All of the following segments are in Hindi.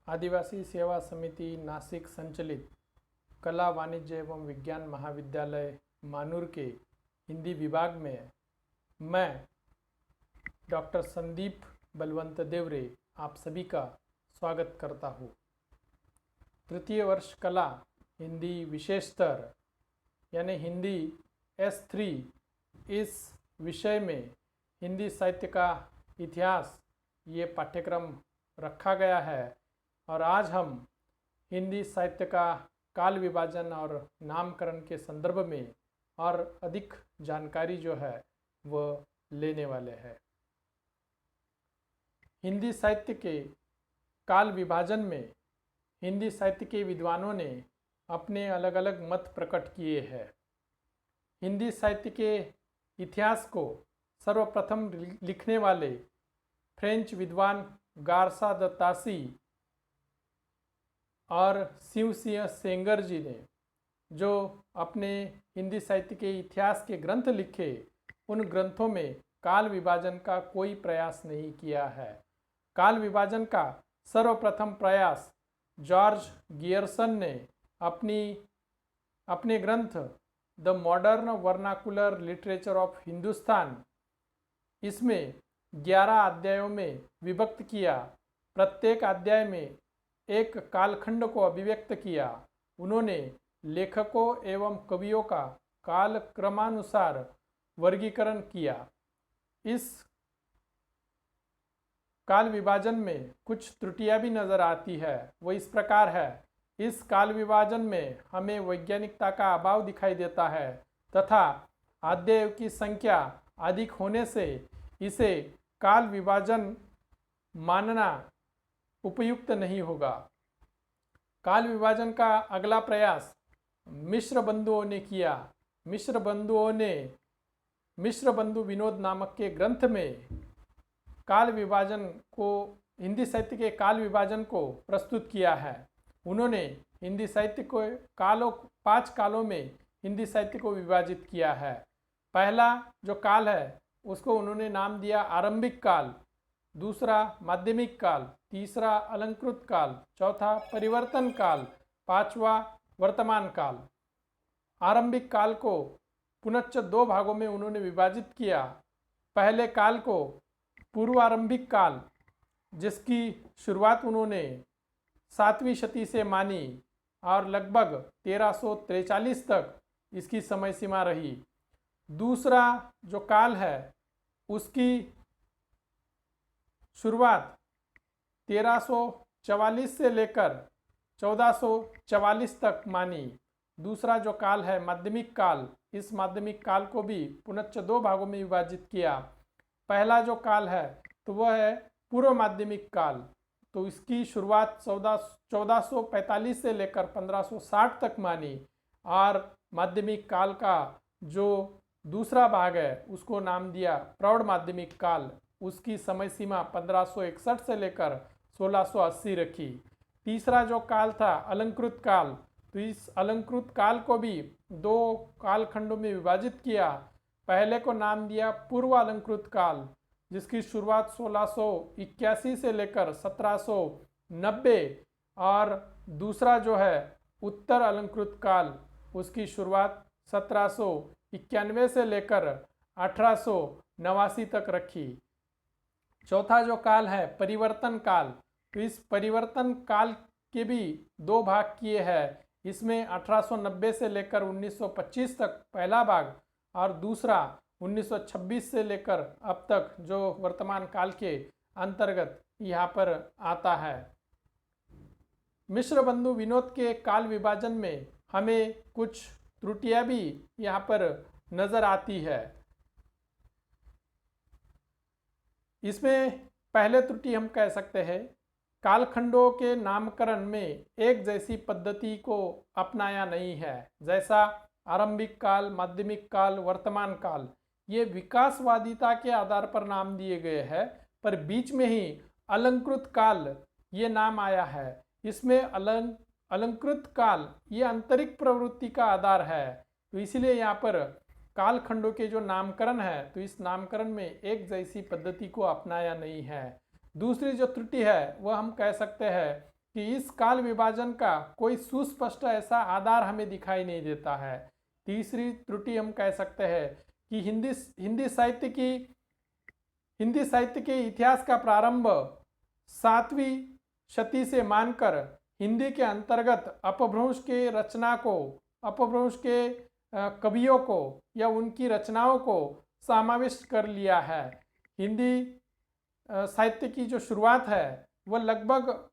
आदिवासी सेवा समिति नासिक संचालित कला वाणिज्य एवं विज्ञान महाविद्यालय मानूर के हिंदी विभाग में मैं डॉक्टर संदीप बलवंत देवरे आप सभी का स्वागत करता हूँ। तृतीय वर्ष कला हिंदी विशेष स्तर यानी हिंदी S3 इस विषय में हिंदी साहित्य का इतिहास ये पाठ्यक्रम रखा गया है और आज हम हिंदी साहित्य का काल विभाजन और नामकरण के संदर्भ में और अधिक जानकारी जो है वह लेने वाले हैं। हिंदी साहित्य के काल विभाजन में हिंदी साहित्य के विद्वानों ने अपने अलग अलग मत प्रकट किए हैं। हिंदी साहित्य के इतिहास को सर्वप्रथम लिखने वाले फ्रेंच विद्वान गारसा द तासी और शिव सिंह सेंगर जी ने जो अपने हिंदी साहित्य के इतिहास के ग्रंथ लिखे, उन ग्रंथों में काल विभाजन का कोई प्रयास नहीं किया है। काल विभाजन का सर्वप्रथम प्रयास जॉर्ज गियर्सन ने अपने ग्रंथ the modern vernacular literature of Hindustan इसमें 11 अध्यायों में विभक्त किया। प्रत्येक अध्याय में एक कालखंड को अभिव्यक्त किया। उन्होंने लेखकों एवं कवियों का काल क्रमानुसार वर्गीकरण किया। इस काल विभाजन में कुछ त्रुटियां भी नजर आती है। वो इस प्रकार है, इस काल विभाजन में हमें वैज्ञानिकता का अभाव दिखाई देता है तथा अध्यायों की संख्या अधिक होने से इसे काल विभाजन मानना उपयुक्त नहीं होगा। काल विभाजन का अगला प्रयास मिश्र बंधुओं ने किया। मिश्र बंधु विनोद नामक के ग्रंथ में काल विभाजन को, हिंदी साहित्य के काल विभाजन को प्रस्तुत किया है। उन्होंने हिंदी साहित्य को 5 कालों में हिंदी साहित्य को विभाजित किया है। पहला जो काल है उसको उन्होंने नाम दिया आरंभिक काल, दूसरा माध्यमिक काल, तीसरा अलंकृत काल, चौथा परिवर्तन काल, पांचवा वर्तमान काल। आरंभिक काल को पुनश्च 2 भागों में उन्होंने विभाजित किया। पहले काल को पूर्वारंभिक काल, जिसकी शुरुआत उन्होंने 7वीं शती से मानी और लगभग 1343 तक इसकी समय सीमा रही। दूसरा जो काल है उसकी शुरुआत 1344 से लेकर 1444 तक मानी। दूसरा जो काल है माध्यमिक काल, इस माध्यमिक काल को भी पुनश्च 2 भागों में विभाजित किया। पहला जो काल है तो वह है पूर्व माध्यमिक काल, तो इसकी शुरुआत 1445 से लेकर 1560 तक मानी और माध्यमिक काल का जो दूसरा भाग है उसको नाम दिया प्रौढ़ माध्यमिक काल। उसकी समय सीमा 1561 से लेकर 1680 रखी। तीसरा जो काल था अलंकृत काल, तो इस अलंकृत काल को भी 2 कालखंडों में विभाजित किया। पहले को नाम दिया पूर्व अलंकृत काल, जिसकी शुरुआत 1681 से लेकर 1790 और दूसरा जो है उत्तर अलंकृत काल, उसकी शुरुआत 1791 से लेकर 1889 तक रखी। चौथा जो काल है परिवर्तन काल, तो इस परिवर्तन काल के भी 2 भाग किए हैं। इसमें 1890 से लेकर 1925 तक पहला भाग और दूसरा 1926 से लेकर अब तक जो वर्तमान काल के अंतर्गत यहाँ पर आता है। मिश्र बंधु विनोद के काल विभाजन में हमें कुछ त्रुटियां भी यहाँ पर नजर आती है। इसमें पहले त्रुटि हम कह सकते हैं, कालखंडों के नामकरण में एक जैसी पद्धति को अपनाया नहीं है। जैसा आरंभिक काल, माध्यमिक काल, वर्तमान काल, ये विकासवादिता के आधार पर नाम दिए गए हैं, पर बीच में ही अलंकृत काल ये नाम आया है। इसमें अलंकृत काल ये आंतरिक प्रवृत्ति का आधार है, तो इसीलिए यहाँ पर कालखंडों के जो नामकरण है तो इस नामकरण में एक जैसी पद्धति को अपनाया नहीं है। दूसरी जो त्रुटि है वह हम कह सकते हैं कि इस काल विभाजन का कोई सुस्पष्ट ऐसा आधार हमें दिखाई नहीं देता है। तीसरी त्रुटि हम कह सकते हैं कि हिंदी साहित्य के इतिहास का प्रारंभ 7वीं शती से मानकर हिंदी के अंतर्गत अपभ्रंश के कवियों को या उनकी रचनाओं को समाविष्ट कर लिया है। हिंदी साहित्य की जो शुरुआत है वह लगभग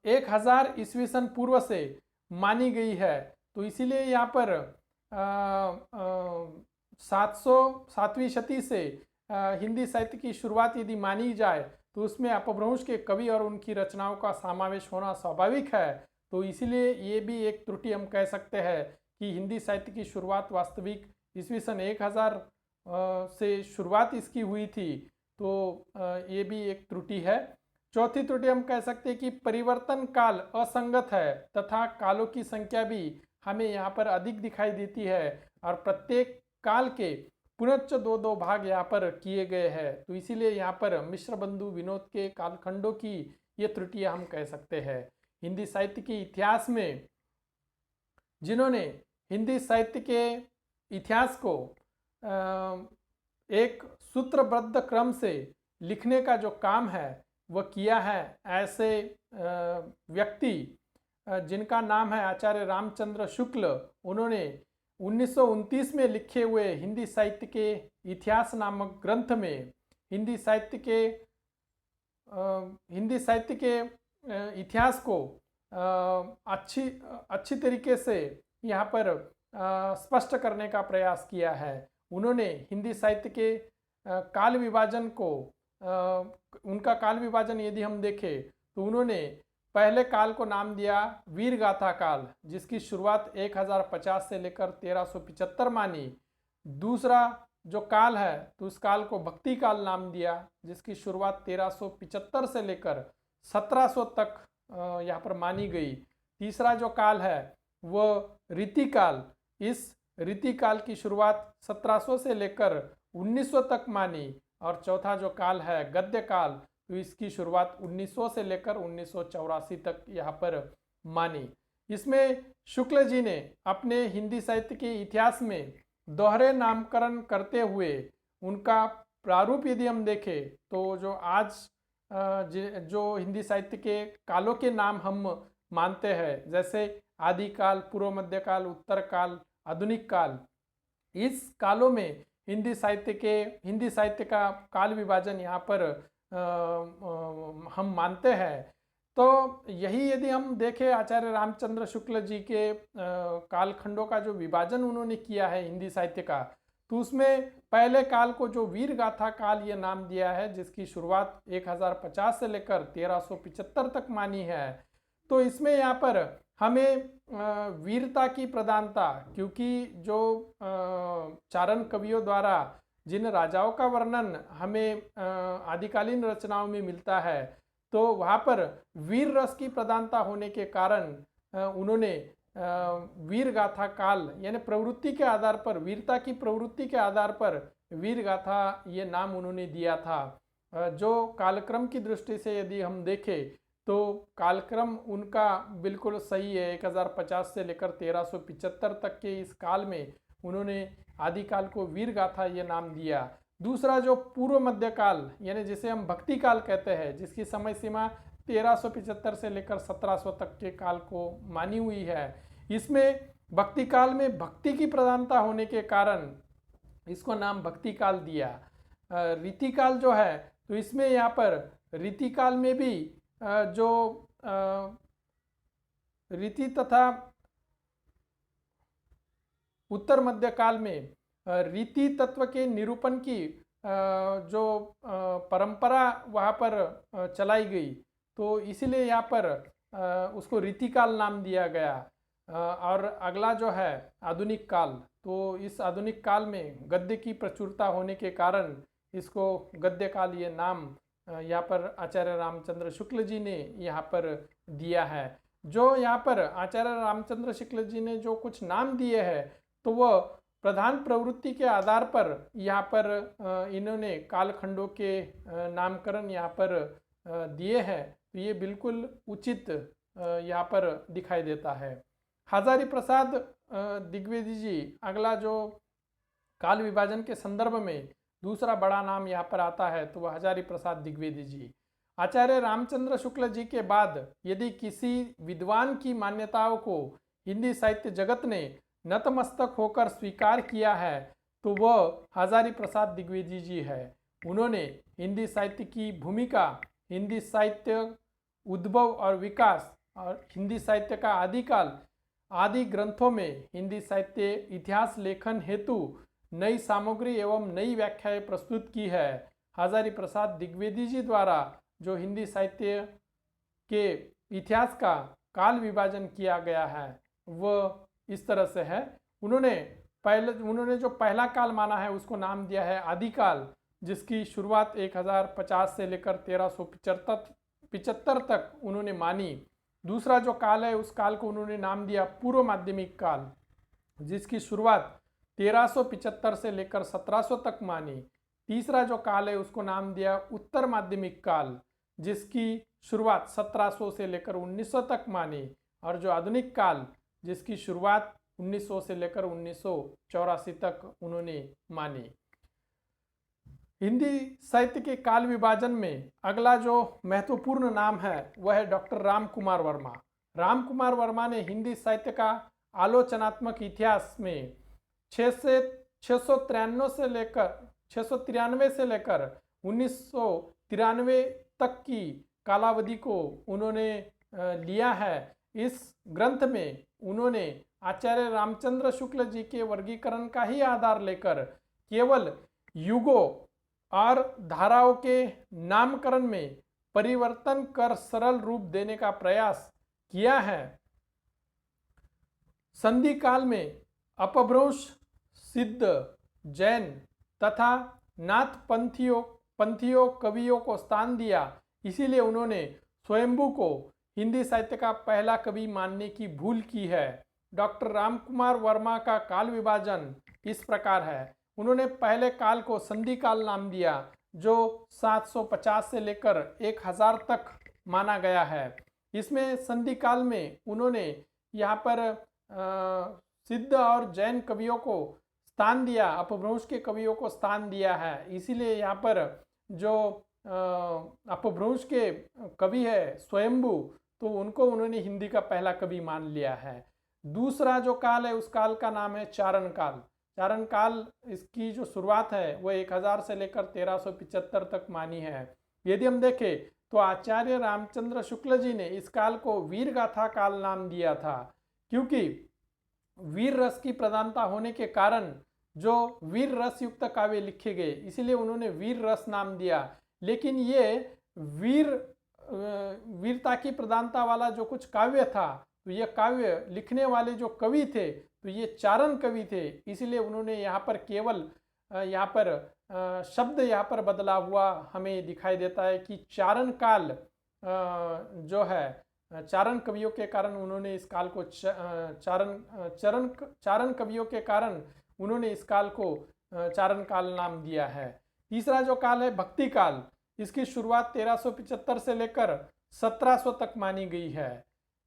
1000 ईस्वी सन पूर्व से मानी गई है। तो इसीलिए यहाँ पर 7वीं शती से हिंदी साहित्य की शुरुआत यदि मानी जाए तो उसमें अपभ्रंश के कवि और उनकी रचनाओं का समावेश होना स्वाभाविक है। तो इसीलिए ये भी एक त्रुटि हम कह सकते हैं कि हिंदी साहित्य की शुरुआत वास्तविक ईस्वी सन 1000 से शुरुआत इसकी हुई थी। तो ये भी एक त्रुटि है। चौथी त्रुटि हम कह सकते हैं कि परिवर्तन काल असंगत है तथा कालों की संख्या भी हमें यहाँ पर अधिक दिखाई देती है और प्रत्येक काल के पुनश्च 2-2 भाग यहाँ पर किए गए हैं। तो इसीलिए यहाँ पर मिश्र बंधु विनोद के कालखंडों की ये त्रुटियां हम कह सकते हैं। हिंदी साहित्य के इतिहास में जिन्होंने हिंदी साहित्य के इतिहास को एक सूत्रबद्ध क्रम से लिखने का जो काम है वह किया है, ऐसे व्यक्ति जिनका नाम है आचार्य रामचंद्र शुक्ल, उन्होंने 1929 में लिखे हुए हिंदी साहित्य के इतिहास नामक ग्रंथ में हिंदी साहित्य के इतिहास को अच्छी तरीके से यहाँ पर स्पष्ट करने का प्रयास किया है। उन्होंने हिंदी साहित्य के काल विभाजन को उनका काल विभाजन यदि हम देखें तो उन्होंने पहले काल को नाम दिया वीर गाथा काल, जिसकी शुरुआत 1050 से लेकर 1375 मानी। दूसरा जो काल है तो उस काल को भक्ति काल नाम दिया, जिसकी शुरुआत 1375 से लेकर 1700 तक यहाँ पर मानी गई। तीसरा जो काल है वह रीति काल, इस रीति काल की शुरुआत 1700 से लेकर 1900 तक मानी। और चौथा जो काल है गद्य काल, तो इसकी शुरुआत 1900 से लेकर 1984 तक यहाँ पर मानी। इसमें शुक्ल जी ने अपने हिंदी साहित्य के इतिहास में दोहरे नामकरण करते हुए उनका प्रारूप यदि हम देखें तो जो आज जो हिंदी साहित्य के कालों के नाम हम मानते हैं, जैसे आदिकाल, पूर्व मध्यकाल, उत्तर काल, आधुनिक काल, इस कालों में हिंदी साहित्य का काल विभाजन यहाँ पर हम मानते हैं। तो यही यदि हम देखें आचार्य रामचंद्र शुक्ल जी के कालखंडों का जो विभाजन उन्होंने किया है हिंदी साहित्य का, तो उसमें पहले काल को जो वीर गाथा काल ये नाम दिया है, जिसकी शुरुआत 1050 से लेकर 1375 तक मानी है। तो इसमें यहाँ पर हमें वीरता की प्रधानता, क्योंकि जो चारण कवियों द्वारा जिन राजाओं का वर्णन हमें आदिकालीन रचनाओं में मिलता है, तो वहाँ पर वीर रस की प्रधानता होने के कारण उन्होंने वीर गाथा काल यानी प्रवृत्ति के आधार पर, वीरता की प्रवृत्ति के आधार पर वीर गाथा ये नाम उन्होंने दिया था। जो कालक्रम की दृष्टि से यदि हम देखें तो कालक्रम उनका बिल्कुल सही है। 1050 से लेकर 1375 तक के इस काल में उन्होंने आदिकाल को वीर गाथा ये नाम दिया। दूसरा जो पूर्व मध्य काल यानी जिसे हम भक्ति काल कहते हैं, जिसकी समय सीमा 1375 से लेकर 1700 तक के काल को मानी हुई है, इसमें भक्ति काल में भक्ति की प्रधानता होने के कारण इसको नाम भक्ति काल दिया। रीति काल जो है तो इसमें यहाँ पर रीति काल में भी जो रीति तथा उत्तर मध्य काल में रीति तत्व के निरूपण की जो परंपरा वहाँ पर चलाई गई, तो इसीलिए यहाँ पर उसको रीति काल नाम दिया गया। और अगला जो है आधुनिक काल, तो इस आधुनिक काल में गद्य की प्रचुरता होने के कारण इसको गद्य काल ये नाम यहाँ पर आचार्य रामचंद्र शुक्ल जी ने यहाँ पर दिया है। जो यहाँ पर आचार्य रामचंद्र शुक्ल जी ने जो कुछ नाम दिए हैं, तो वह प्रधान प्रवृत्ति के आधार पर यहाँ पर इन्होंने कालखंडों के नामकरण यहाँ पर दिए हैं तो ये बिल्कुल उचित यहाँ पर दिखाई देता है। हजारी प्रसाद द्विवेदी जी, अगला जो काल विभाजन के संदर्भ में दूसरा बड़ा नाम यहाँ पर आता है तो वह हजारी प्रसाद द्विवेदी जी। आचार्य रामचंद्र शुक्ल जी के बाद यदि किसी विद्वान की मान्यताओं को हिंदी साहित्य जगत ने नतमस्तक होकर स्वीकार किया है तो वह हजारी प्रसाद द्विवेदी जी है। उन्होंने हिंदी साहित्य की भूमिका, हिंदी साहित्य उद्भव और विकास और हिंदी साहित्य का आदिकाल आदि ग्रंथों में हिंदी साहित्य इतिहास लेखन हेतु नई सामग्री एवं नई व्याख्याएं प्रस्तुत की है। हजारी प्रसाद द्विवेदी जी द्वारा जो हिंदी साहित्य के इतिहास का काल विभाजन किया गया है वह इस तरह से है। उन्होंने जो पहला काल माना है उसको नाम दिया है आदिकाल, जिसकी शुरुआत 1050 से लेकर 1375 तक उन्होंने मानी। दूसरा जो काल है उस काल को उन्होंने नाम दिया पूर्व माध्यमिक काल, जिसकी शुरुआत 1375 से लेकर 1700 तक मानी। तीसरा जो काल है उसको नाम दिया उत्तर माध्यमिक काल, जिसकी शुरुआत 1700 से लेकर 1900 तक मानी। और जो आधुनिक काल जिसकी शुरुआत 1900 से लेकर 1984 तक उन्होंने मानी। हिंदी साहित्य के काल विभाजन में अगला जो महत्वपूर्ण नाम है वह है डॉक्टर राम कुमार वर्मा। राम कुमार वर्मा ने हिंदी साहित्य का आलोचनात्मक इतिहास में 693 से लेकर 1993 तक की कालावधि को उन्होंने लिया है। इस ग्रंथ में उन्होंने आचार्य रामचंद्र शुक्ल जी के वर्गीकरण का ही आधार लेकर केवल युगों और धाराओं के नामकरण में परिवर्तन कर सरल रूप देने का प्रयास किया है। संधि काल में अपभ्रंश, सिद्ध, जैन तथा नाथ पंथियों कवियों को स्थान दिया। इसीलिए उन्होंने स्वयंभू को हिंदी साहित्य का पहला कवि मानने की भूल की है। डॉक्टर रामकुमार वर्मा का काल विभाजन इस प्रकार है। उन्होंने पहले काल को संधि काल नाम दिया, जो 750 से लेकर 1000 तक माना गया है। इसमें संधि काल में उन्होंने यहाँ पर सिद्ध और जैन कवियों को स्थान दिया, अपभ्रंश के कवियों को स्थान दिया है। इसीलिए यहाँ पर जो अपभ्रंश के कवि है स्वयंभू, तो उनको उन्होंने हिंदी का पहला कवि मान लिया है। दूसरा जो काल है उस काल का नाम है चारण काल। चारण काल, इसकी जो शुरुआत है वह 1000 से लेकर 1375 तक मानी है। यदि हम देखें तो आचार्य रामचंद्र शुक्ल जी ने इस काल को वीर गाथा काल नाम दिया था, क्योंकि वीर रस की प्रधानता होने के कारण जो वीर रस युक्त काव्य लिखे गए, इसीलिए उन्होंने वीर रस नाम दिया। लेकिन ये वीरता की प्रधानता वाला जो कुछ काव्य था, तो ये काव्य लिखने वाले जो कवि थे तो ये चारण कवि थे। इसलिए उन्होंने यहाँ पर केवल शब्द यहाँ पर बदला हुआ हमें दिखाई देता है कि चारण काल जो है, चारण कवियों के कारण उन्होंने इस काल को चारण कवियों के कारण उन्होंने इस काल को चारण काल नाम दिया है। तीसरा जो काल है भक्ति काल, इसकी शुरुआत 1375 से लेकर 1700 तक मानी गई है।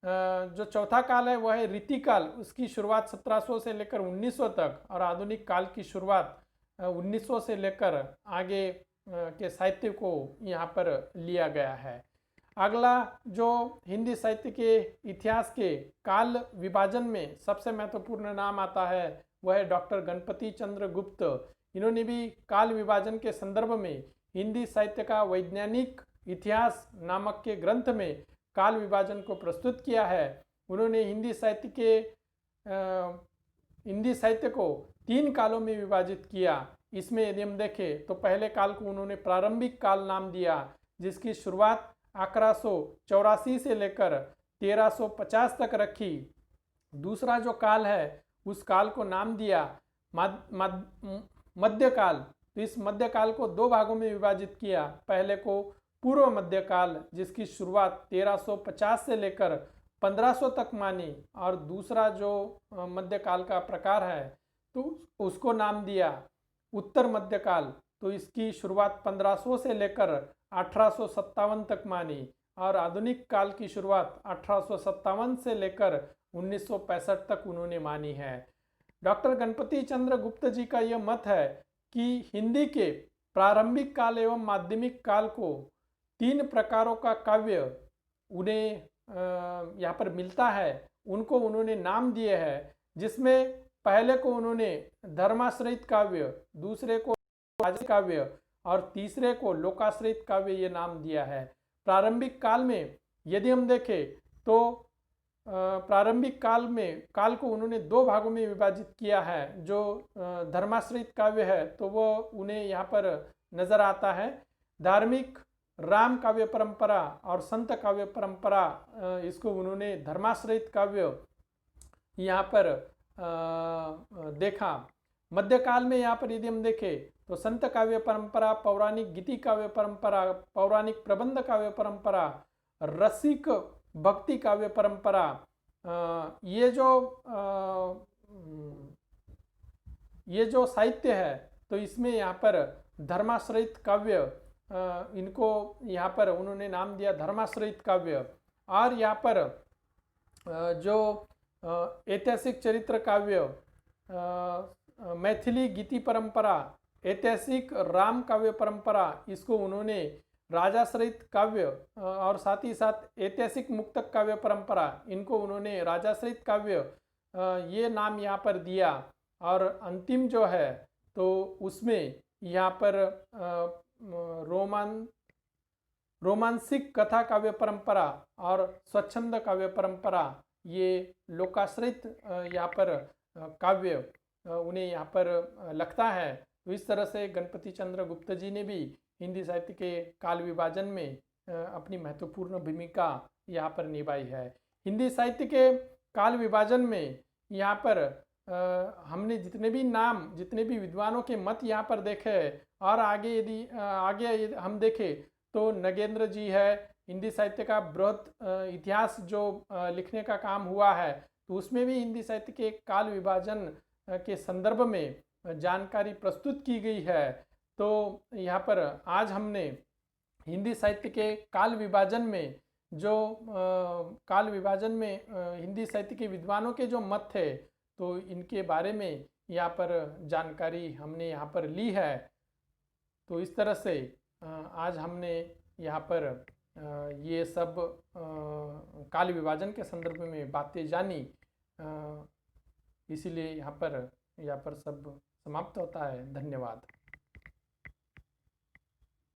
जो चौथा काल है वह है रीति काल, उसकी शुरुआत 1700 से लेकर 1900 तक, और आधुनिक काल की शुरुआत 1900 से लेकर आगे के साहित्य को यहाँ पर लिया गया है। अगला जो हिंदी साहित्य के इतिहास के काल विभाजन में सबसे महत्वपूर्ण नाम आता है वह है डॉक्टर गणपति चंद्र गुप्त। इन्होंने भी काल विभाजन के संदर्भ में हिंदी साहित्य का वैज्ञानिक इतिहास नामक के ग्रंथ में काल विभाजन को प्रस्तुत किया है। उन्होंने हिंदी साहित्य को 3 कालों में विभाजित किया। इसमें यदि हम देखें तो पहले काल को उन्होंने प्रारंभिक काल नाम दिया, जिसकी शुरुआत 1184 से लेकर 1350 तक रखी। दूसरा जो काल है उस काल को नाम दिया मध्यकाल। तो इस मध्यकाल को 2 भागों में विभाजित किया। पहले को पूर्व मध्यकाल, जिसकी शुरुआत 1350 से लेकर 1500 तक मानी, और दूसरा जो मध्यकाल का प्रकार है तो उसको नाम दिया उत्तर मध्यकाल। तो इसकी शुरुआत 1500 से लेकर 1857 तक मानी और आधुनिक काल की शुरुआत 1857 से लेकर 1965 तक उन्होंने मानी है। डॉक्टर गणपति चंद्र गुप्त जी का यह मत है कि हिंदी के प्रारंभिक काल एवं माध्यमिक काल को 3 प्रकारों का काव्य उन्हें यहाँ पर मिलता है, उनको उन्होंने नाम दिए हैं, जिसमें पहले को उन्होंने धर्माश्रित काव्य, दूसरे को राजसिक काव्य और तीसरे को लोकाश्रित काव्य ये नाम दिया है। प्रारंभिक काल में यदि हम देखें तो प्रारंभिक काल को उन्होंने 2 भागों में विभाजित किया है। जो धर्माश्रित काव्य है तो वो उन्हें यहाँ पर नजर आता है। धार्मिक राम काव्य परंपरा और संत काव्य परंपरा, इसको उन्होंने धर्माश्रित काव्य यहाँ पर देखा। मध्यकाल में यहाँ पर यदि हम देखें तो संत काव्य परंपरा, पौराणिक गीति काव्य परंपरा, पौराणिक प्रबंध काव्य परंपरा, रसिक भक्ति काव्य परंपरा, ये जो साहित्य है तो इसमें यहाँ पर धर्माश्रित काव्य, इनको यहाँ पर उन्होंने नाम दिया धर्माश्रित काव्य। और यहाँ पर जो ऐतिहासिक चरित्र काव्य, मैथिली गीति परंपरा, ऐतिहासिक राम काव्य परंपरा, इसको उन्होंने राजाश्रित काव्य और साथ ही साथ ऐतिहासिक मुक्तक काव्य परंपरा, इनको उन्होंने राजाश्रित काव्य ये नाम यहाँ पर दिया। और अंतिम जो है तो उसमें यहाँ पर रोमांसिक कथा काव्य परंपरा और स्वच्छंद काव्य परंपरा, ये लोकाश्रित यहाँ पर काव्य उन्हें यहाँ पर लगता है। तो इस तरह से गणपति चंद्र गुप्त जी ने भी हिंदी साहित्य के काल विभाजन में अपनी महत्वपूर्ण भूमिका यहाँ पर निभाई है। हिंदी साहित्य के काल विभाजन में यहाँ पर हमने जितने भी विद्वानों के मत यहाँ पर देखे और आगे हम देखें तो नगेंद्र जी है, हिंदी साहित्य का बृहद इतिहास जो लिखने का काम हुआ है, तो उसमें भी हिंदी साहित्य के काल विभाजन के संदर्भ में जानकारी प्रस्तुत की गई है। तो यहाँ पर आज हमने हिंदी साहित्य के काल विभाजन में हिंदी साहित्य के विद्वानों के जो मत थे तो इनके बारे में यहाँ पर जानकारी हमने यहाँ पर ली है। तो इस तरह से आज हमने यहाँ पर ये सब काल विभाजन के संदर्भ में बातें जानी। इसीलिए यहाँ पर सब समाप्त होता है। धन्यवाद।